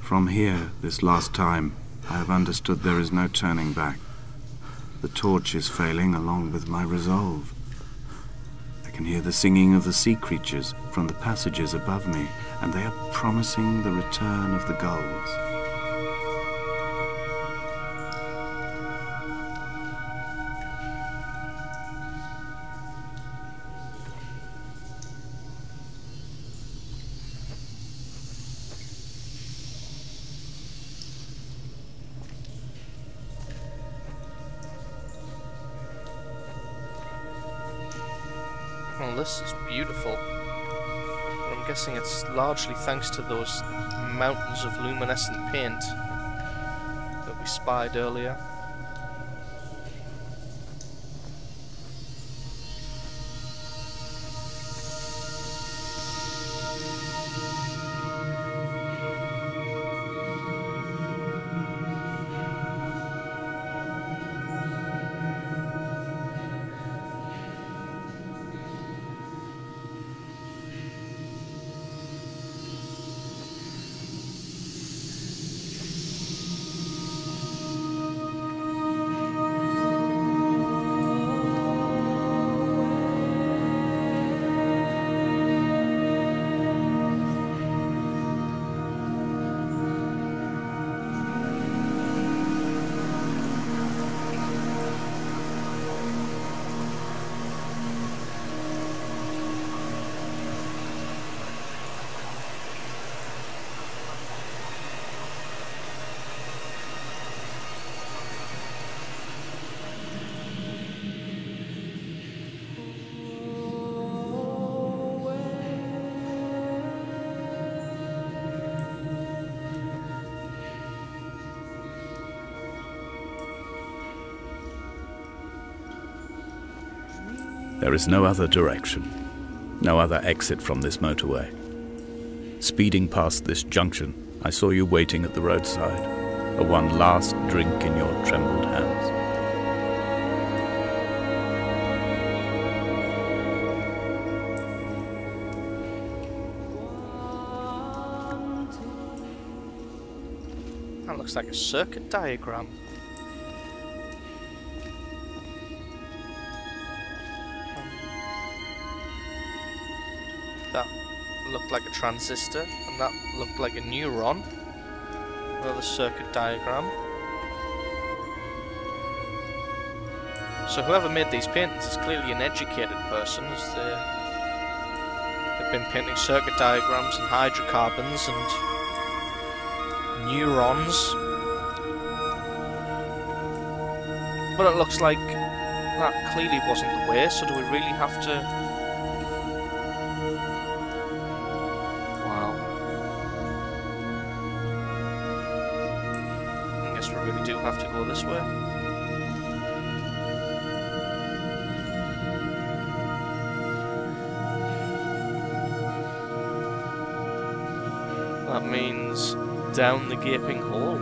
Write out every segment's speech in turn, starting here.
From here, this last time, I have understood there is no turning back. The torch is failing along with my resolve. I can hear the singing of the sea creatures from the passages above me, and they are promising the return of the gulls. Well, this is beautiful. But I'm guessing it's largely thanks to those mountains of luminescent paint that we spied earlier. There is no other direction, no other exit from this motorway. Speeding past this junction, I saw you waiting at the roadside, a one last drink in your trembled hands. That looks like a circuit diagram. That looked like a transistor, and that looked like a neuron. Another circuit diagram. So whoever made these paintings is clearly an educated person, as they've been painting circuit diagrams and hydrocarbons and neurons. But it looks like that clearly wasn't the way, so do we really have to... We do have to go this way. That means down the gaping hole.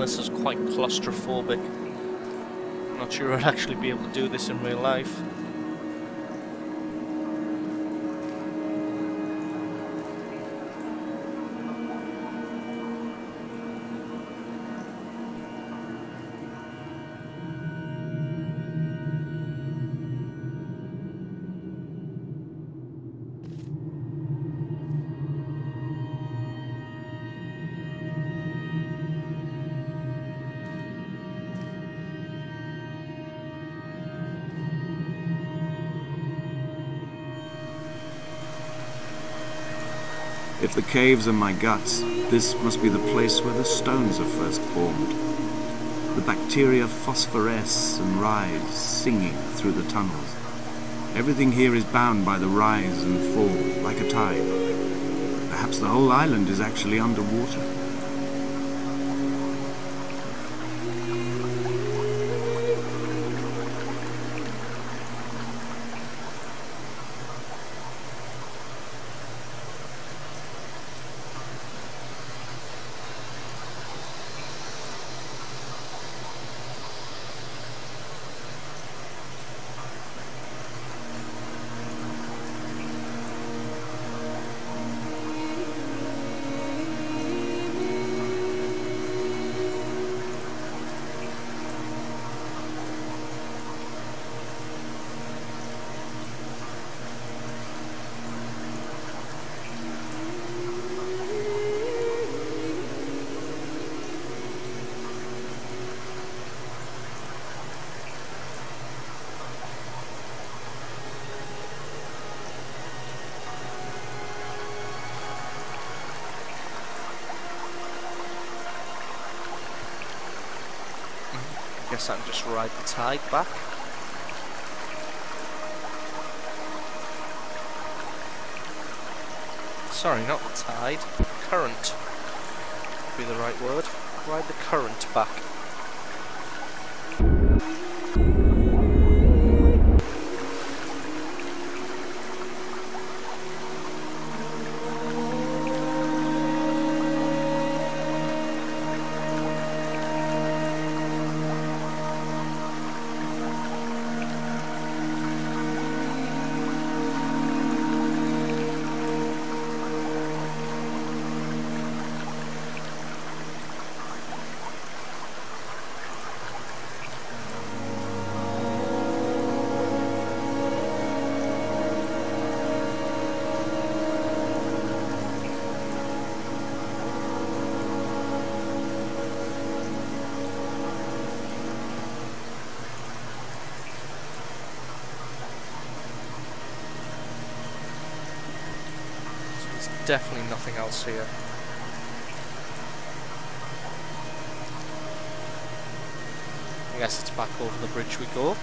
this is quite claustrophobic. I'm not sure I'd actually be able to do this in real life. If the caves are my guts, this must be the place where the stones are first formed. The bacteria phosphoresce and rise, singing through the tunnels. Everything here is bound by the rise and fall, like a tide. Perhaps the whole island is actually underwater. Guess I can just ride the tide back. Sorry, not the tide. Current would be the right word. Ride the current back. Definitely nothing else here. I guess it's back over the bridge we go.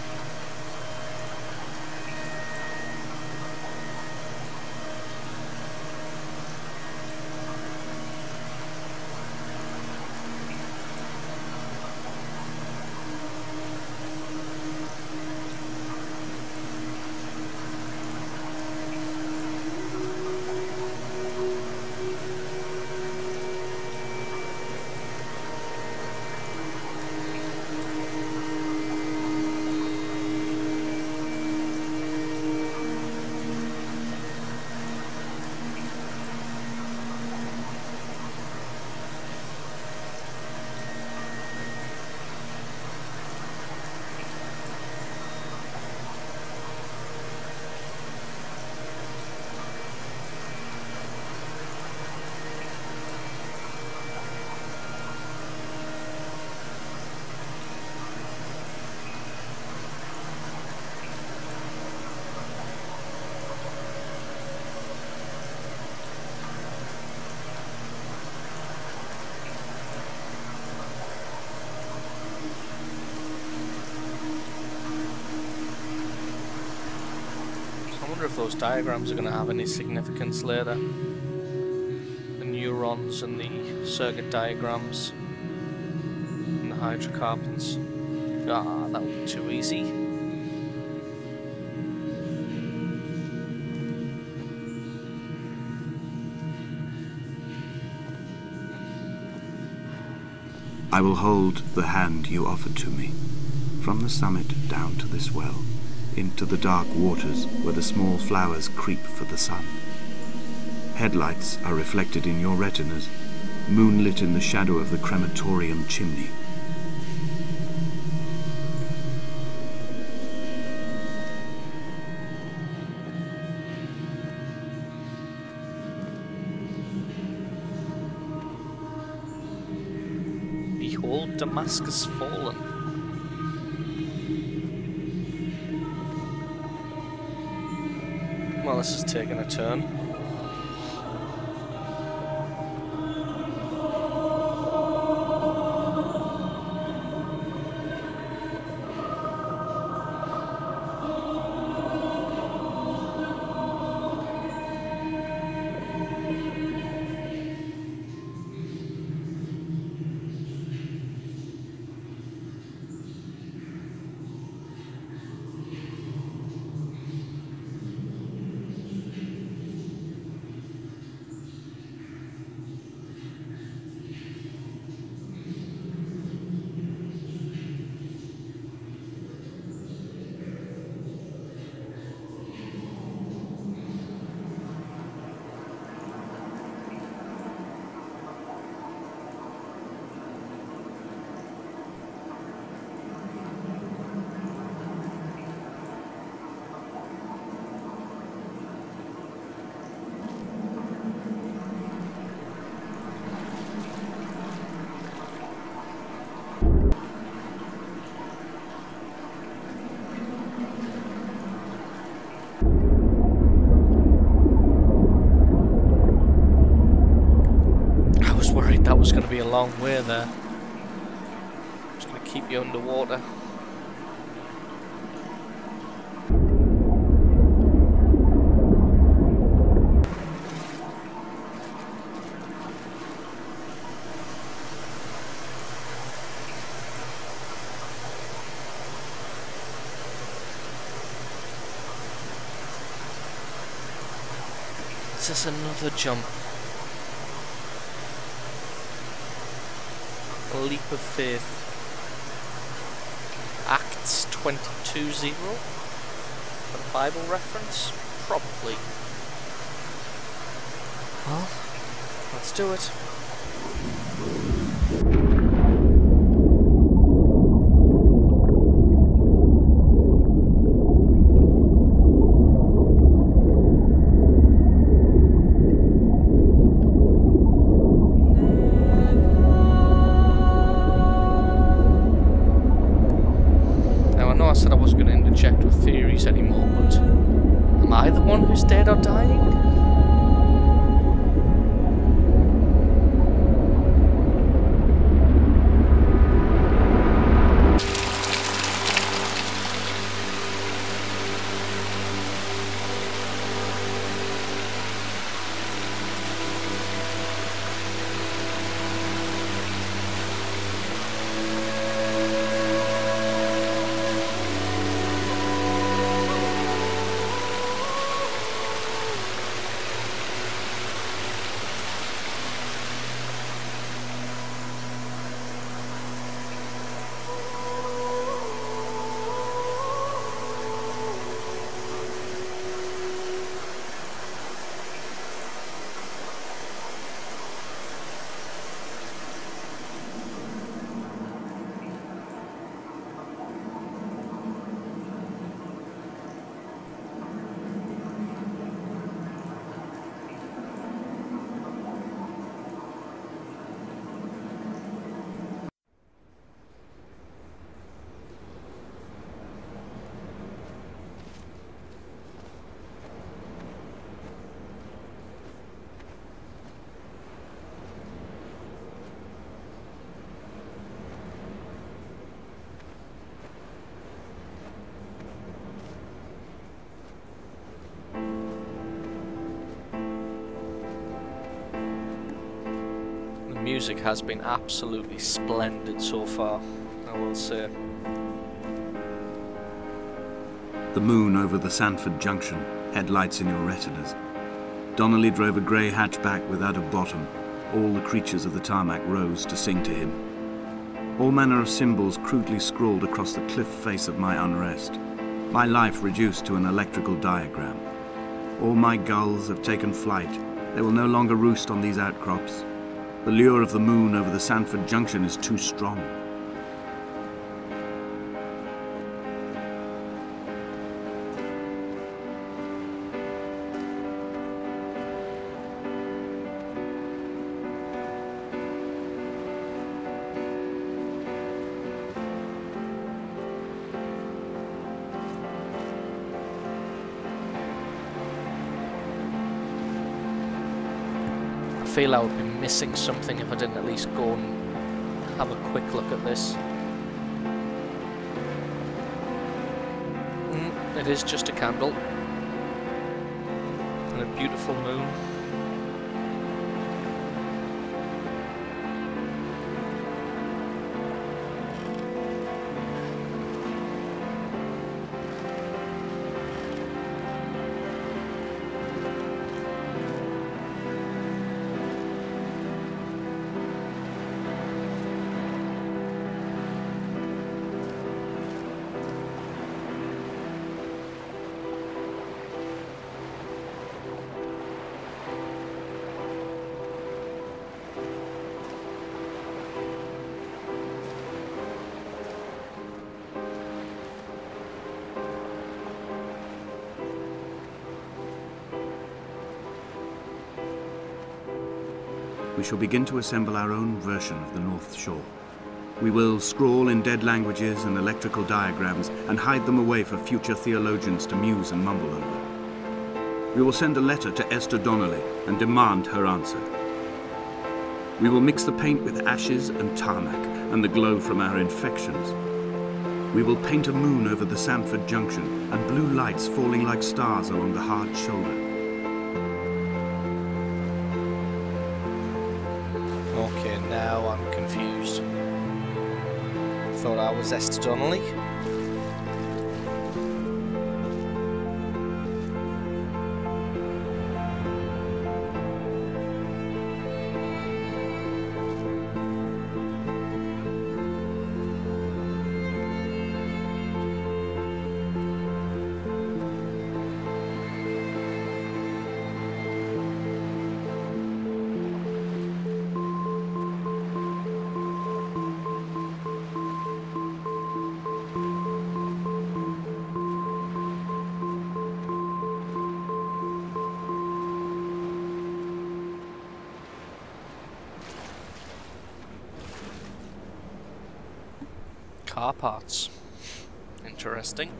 I wonder if those diagrams are going to have any significance later. The neurons and the circuit diagrams and the hydrocarbons. Ah, that would be too easy. I will hold the hand you offered to me, from the summit down to this well, into the dark waters where the small flowers creep for the sun. Headlights are reflected in your retinas, moonlit in the shadow of the crematorium chimney. Behold Damascus fallen. Well, this is taking a turn. That was going to be a long way there. Just going to keep you underwater. This is another jump. A leap of faith. Acts 22:0. A Bible reference? Probably. Well, let's do it. I said I wasn't going to interject with theories anymore, but am I the one who's dead or dying? Music has been absolutely splendid so far, I will say. The moon over the Sanford Junction, headlights in your retinas. Donnelly drove a grey hatchback without a bottom. All the creatures of the tarmac rose to sing to him. All manner of symbols crudely scrawled across the cliff face of my unrest. My life reduced to an electrical diagram. All my gulls have taken flight. They will no longer roost on these outcrops. The lure of the moon over the Sanford Junction is too strong. I feel I would be missing something if I didn't at least go and have a quick look at this. It is just a candle and a beautiful moon. We shall begin to assemble our own version of the North Shore. We will scrawl in dead languages and electrical diagrams and hide them away for future theologians to muse and mumble over. We will send a letter to Esther Donnelly and demand her answer. We will mix the paint with ashes and tarmac and the glow from our infections. We will paint a moon over the Sanford Junction and blue lights falling like stars along the hard shoulder. Okay, now I'm confused. Thought I was Esther Donnelly. Car parts. Interesting.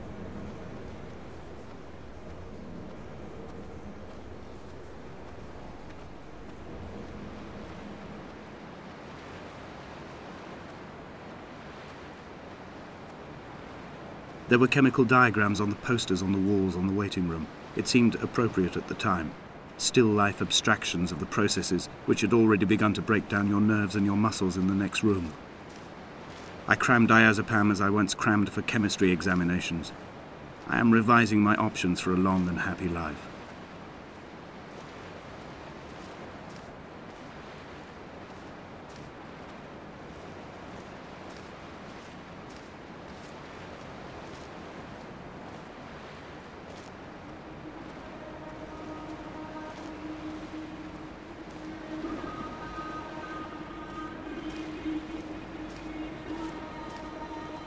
There were chemical diagrams on the posters on the walls on the waiting room. It seemed appropriate at the time. Still life abstractions of the processes which had already begun to break down your nerves and your muscles in the next room. I crammed diazepam as I once crammed for chemistry examinations. I am revising my options for a long and happy life.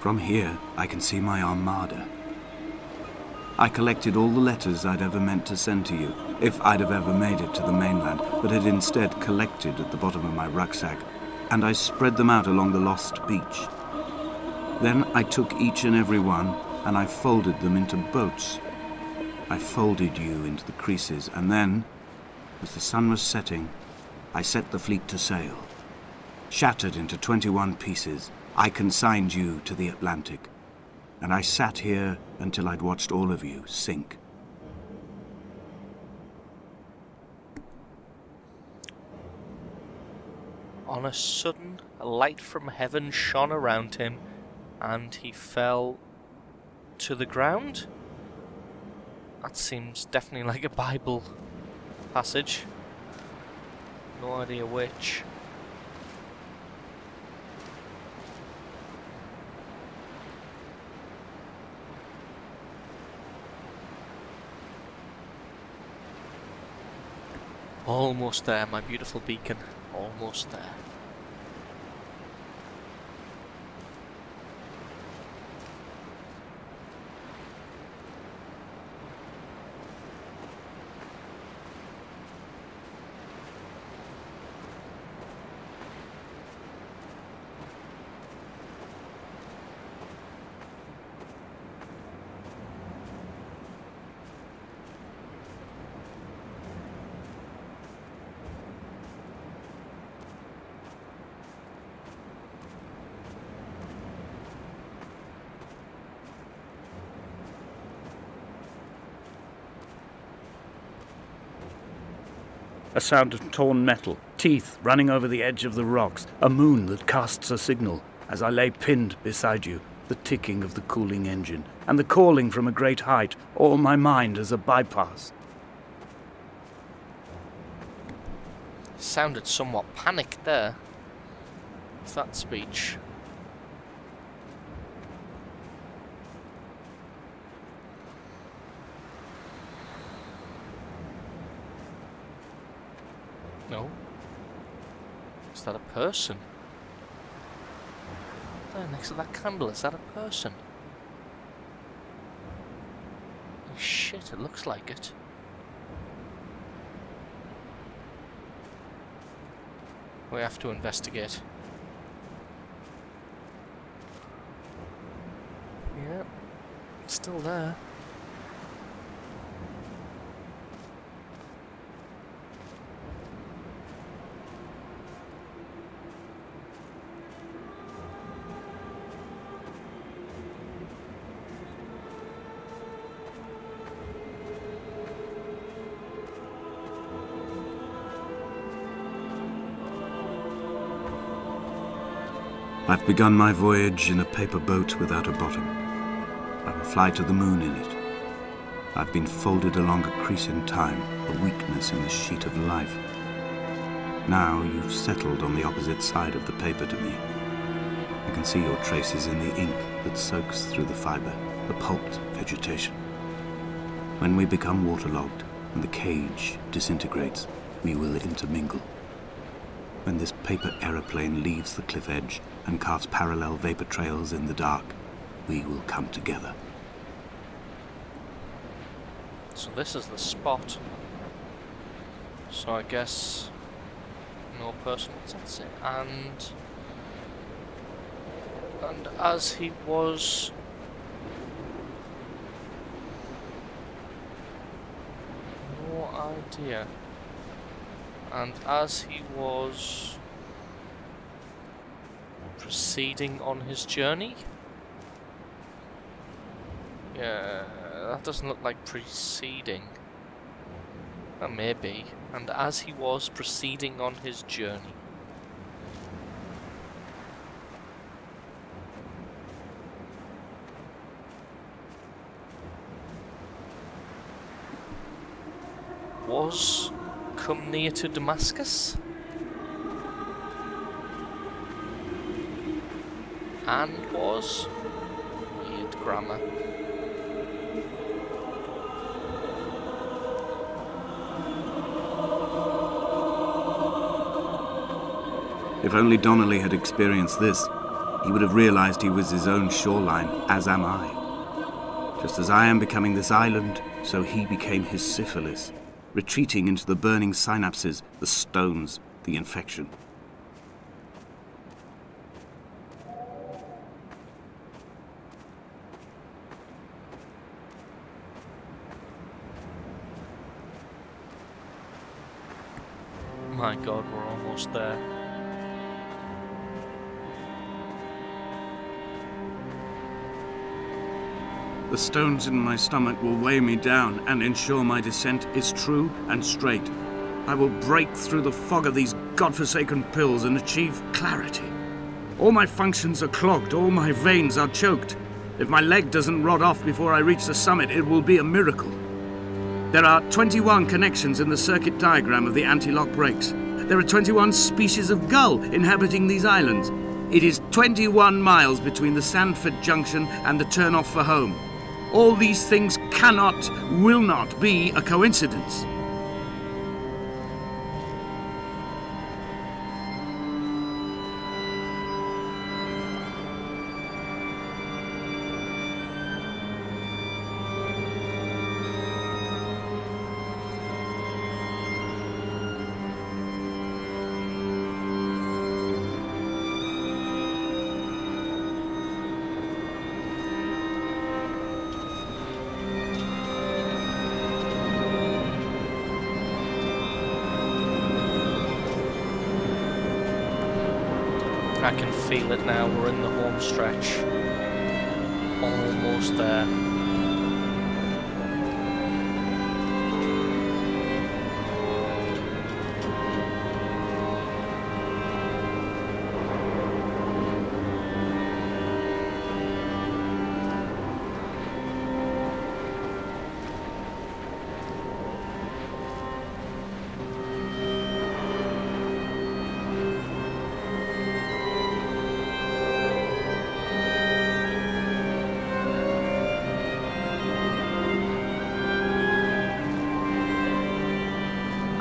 From here, I can see my armada. I collected all the letters I'd ever meant to send to you, if I'd have ever made it to the mainland, but had instead collected at the bottom of my rucksack, and I spread them out along the lost beach. Then I took each and every one, and I folded them into boats. I folded you into the creases, and then, as the sun was setting, I set the fleet to sail. Shattered into 21 pieces, I consigned you to the Atlantic, and I sat here until I'd watched all of you sink. On a sudden, a light from heaven shone around him, and he fell to the ground? That seems definitely like a Bible passage. No idea which. Almost there, my beautiful beacon. Almost there. A sound of torn metal, teeth running over the edge of the rocks, a moon that casts a signal as I lay pinned beside you, the ticking of the cooling engine, and the calling from a great height, all my mind as a bypass. Sounded somewhat panicked there, with that speech. No. Is that a person? There, next to that candle, is that a person? Oh shit, it looks like it. We have to investigate. Yeah, it's still there. I've begun my voyage in a paper boat without a bottom. I will fly to the moon in it. I've been folded along a crease in time, a weakness in the sheet of life. Now you've settled on the opposite side of the paper to me. I can see your traces in the ink that soaks through the fibre, the pulped vegetation. When we become waterlogged and the cage disintegrates, we will intermingle. When this paper aeroplane leaves the cliff edge and carves parallel vapor trails in the dark, we will come together. So this is the spot. So I guess no person, what's that say? And as he was no idea. And as he was proceeding on his journey? Yeah, that doesn't look like preceding. Maybe. And as he was proceeding on his journey. Was come near to Damascus? And was weird grammar. If only Donnelly had experienced this, he would have realized he was his own shoreline, as am I. Just as I am becoming this island, so he became his syphilis, retreating into the burning synapses, the stones, the infection. My God, we're almost there. The stones in my stomach will weigh me down and ensure my descent is true and straight. I will break through the fog of these godforsaken pills and achieve clarity. All my functions are clogged, all my veins are choked. If my leg doesn't rot off before I reach the summit, it will be a miracle. There are 21 connections in the circuit diagram of the anti-lock brakes. There are 21 species of gull inhabiting these islands. It is 21 miles between the Sandford Junction and the turn-off for home. All these things cannot, will not be a coincidence. feel it now. We're in the home stretch. Almost there.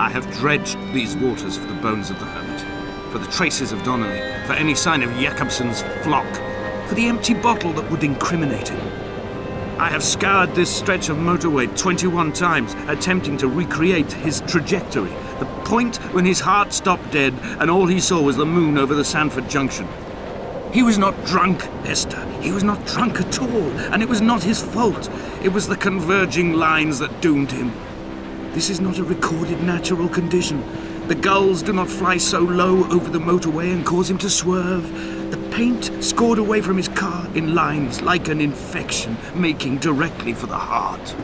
I have dredged these waters for the bones of the hermit, for the traces of Donnelly, for any sign of Jakobsen's flock, for the empty bottle that would incriminate him. I have scoured this stretch of motorway 21 times, attempting to recreate his trajectory, the point when his heart stopped dead and all he saw was the moon over the Sanford Junction. He was not drunk, Esther. He was not drunk at all, and it was not his fault. It was the converging lines that doomed him. This is not a recorded natural condition. The gulls do not fly so low over the motorway and cause him to swerve. The paint scored away from his car in lines like an infection, making directly for the heart.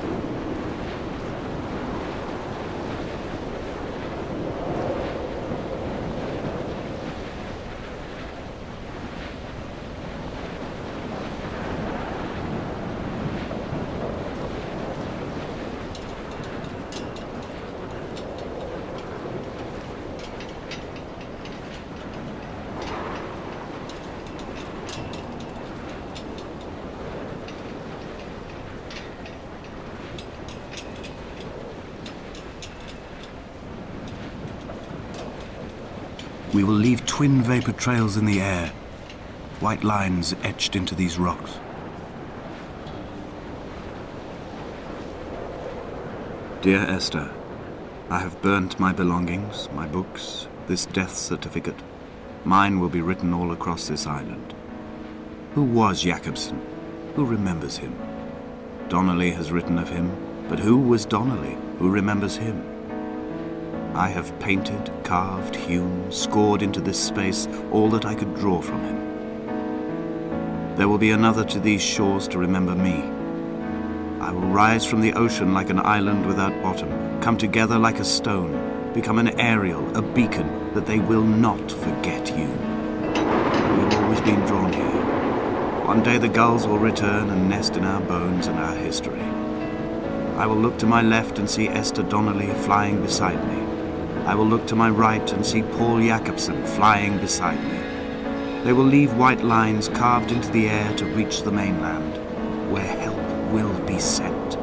We will leave twin vapor trails in the air, white lines etched into these rocks. Dear Esther, I have burnt my belongings, my books, this death certificate. Mine will be written all across this island. Who was Jakobsen? Who remembers him? Donnelly has written of him, but who was Donnelly? Who remembers him? I have painted, carved, hewn, scored into this space all that I could draw from him. There will be another to these shores to remember me. I will rise from the ocean like an island without bottom, come together like a stone, become an aerial, a beacon, that they will not forget you. We have always been drawn here. One day the gulls will return and nest in our bones and our history. I will look to my left and see Esther Donnelly flying beside me. I will look to my right and see Paul Jakobsen flying beside me. They will leave white lines carved into the air to reach the mainland, where help will be sent.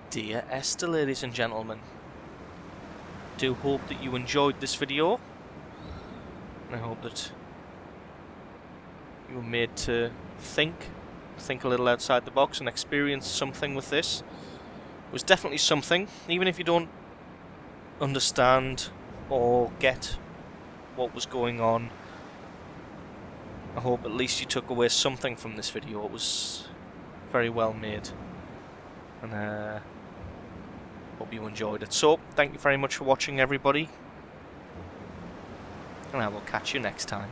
dear Esther, ladies and gentlemen. Do hope that you enjoyed this video. I hope that you were made to think a little outside the box and experience something with this. It was definitely something, even if you don't understand or get what was going on. I hope at least you took away something from this video. It was very well made, and hope you enjoyed it. So, thank you very much for watching, everybody, and I will catch you next time.